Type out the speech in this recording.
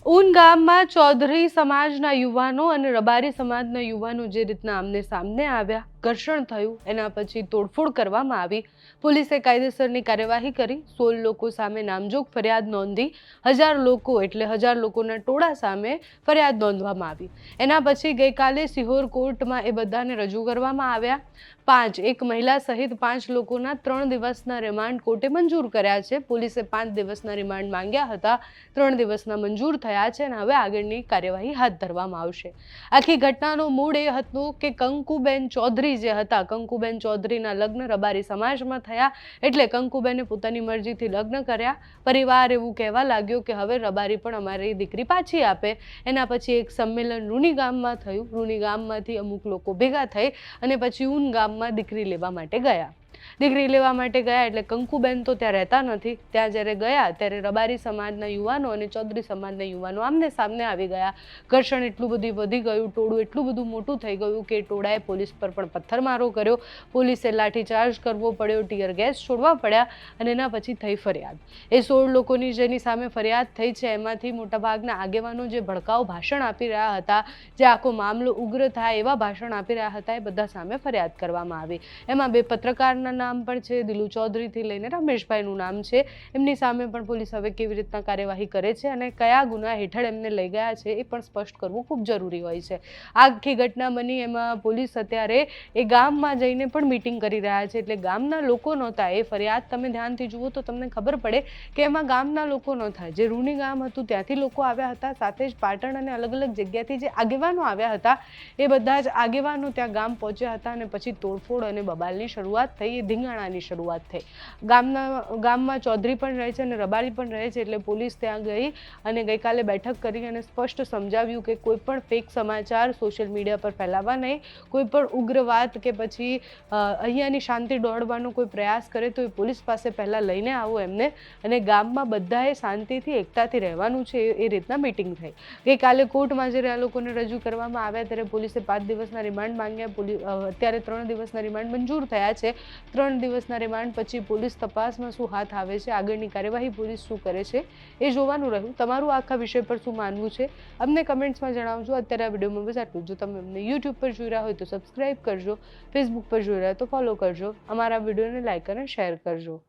ઊન ગામમાં ચૌધરી સમાજના યુવાનો અને રબારી સમાજના યુવાનો જે રીતના આમને સામને આવ્યા, ઘર્ષણ થયું, એના પછી તોડફોડ કરવામાં આવી. પોલીસે કાયદેસરની કાર્યવાહી કરી 16 લોકો સામે નામજોગ ફરિયાદ નોંધી 1000 લોકો એટલે 1000 લોકોના ટોળા સામે ફરિયાદ નોંધવામાં આવી. એના પછી ગઈકાલે સિહોર કોર્ટમાં એ બધાને રજૂ કરવામાં આવ્યા. એક મહિલા સહિત 5 લોકોના 3 દિવસના રિમાન્ડ કોર્ટે મંજૂર કર્યા છે. પોલીસે 5 દિવસના રિમાન્ડ માંગ્યા હતા, 3 દિવસના મંજૂર થયા છે અને હવે આગળની કાર્યવાહી હાથ ધરવામાં આવશે. આખી ઘટનાનો મૂળ એ હતો કે કંકુબેન ચૌધરી જે હતા, કંકુબેન ચૌધરીના લગ્ન રબારી સમાજમાં થયા એટલે કંકુબેને પોતાની મરજીથી લગ્ન કર્યા. પરિવાર એવું કહેવા લાગ્યો કે હવે રબારી પણ અમારી દીકરી પાછી આપે. એના પછી એક સંમેલન રૂની ગામમાં થયું. રૂની ગામમાંથી અમુક લોકો ભેગા થઈ અને પછી ઊન ગામમાં દીકરી લેવા માટે ગયા. દીકરી લેવા માટે ગયા એટલે કંકુબેન તો ત્યાં રહેતા નથી. ત્યાં જ્યારે ગયા ત્યારે રબારી સમાજના યુવાનો અને ચૌધરી સમાજના યુવાનો આમને સામને આવી ગયા. ઘર્ષણ એટલું બધું વધી ગયું, ટોળું એટલું બધું મોટું થઈ ગયું કે ટોળાએ પોલીસ પર પણ પથ્થરમારો કર્યો. પોલીસે લાઠીચાર્જ કરવો પડ્યો, ટીયર ગેસ છોડવા પડ્યા અને એના પછી થઈ ફરિયાદ. એ 16 લોકોની જેની સામે ફરિયાદ થઈ છે એમાંથી મોટાભાગના આગેવાનો જે ભડકાઉ ભાષણ આપી રહ્યા હતા, જે આખો મામલો ઉગ્ર થાય એવા ભાષણ આપી રહ્યા હતા, એ બધા સામે ફરિયાદ કરવામાં આવી. એમાં 2 પત્રકારના નામ પણ છે, દિલુ ચૌધરીથી લઈને રમેશભાઈનું નામ છે. એમની સામે પણ પોલીસ હવે કેવી રીતના કાર્યવાહી કરે છે અને કયા ગુના હેઠળ એમને લઈ ગયા છે એ પણ સ્પષ્ટ કરવું ખૂબ જરૂરી હોય છે. આખી ઘટના બની એમાં પોલીસ અત્યારે એ ગામમાં જઈને પણ મીટિંગ કરી રહ્યા છે. એટલે ગામના લોકો નહોતા. એ ફરિયાદ તમે ધ્યાનથી જુઓ તો તમને ખબર પડે કે એમાં ગામના લોકો નહોતા. જે રૂની ગામ હતું ત્યાંથી લોકો આવ્યા હતા, સાથે જ પાટણ અને અલગ અલગ જગ્યાથી જે આગેવાનો આવ્યા હતા એ બધા જ આગેવાનો ત્યાં ગામ પહોંચ્યા હતા અને પછી તોડફોડ અને બબાલની શરૂઆત થઈ. ધીંગાણાની શરૂઆત થઈ. ગામમાં ચૌધરી પણ રહે છે અને રબારી પણ રહે છે એટલે પોલીસ ત્યાં ગઈ અને ગઈકાલે બેઠક કરી અને સ્પષ્ટ સમજાવ્યું કે કોઈ પણ ફેક સમાચાર સોશિયલ મીડિયા પર ફેલાવવા નહીં. કોઈ પણ ઉગ્ર વાત કે પછી અહીંયાની શાંતિ દોડવાનો કોઈ પ્રયાસ કરે તો એ પોલીસ પાસે પહેલાં લઈને આવો એમને, અને ગામમાં બધાએ શાંતિથી એકતાથી રહેવાનું છે એ રીતના મિટિંગ થઈ. ગઈકાલે કોર્ટમાં જ્યારે આ લોકોને રજૂ કરવામાં આવ્યા ત્યારે પોલીસે 5 દિવસના રિમાન્ડ માંગ્યા. અત્યારે 3 દિવસના રિમાન્ડ મંજૂર થયા છે. 3 દિવસના રિમાન્ડ પછી પોલીસ તપાસમાં શું હાથ આવે છે, આગળની કાર્યવાહી પોલીસ શું કરે છે એ જોવાનું રહ્યું. તમારું આખા વિષય પર શું માનવું છે અમને કમેન્ટ્સમાં જણાવજો. અત્યારે આ વિડીયોમાં બસ આટલું. જો તમે અમને યુટ્યુબ પર જોઈ રહ્યા હોય તો સબસ્ક્રાઈબ કરજો, ફેસબુક પર જોઈ રહ્યા હોય તો ફોલો કરજો, અમારા વિડીયોને લાઈક અને શેર કરજો.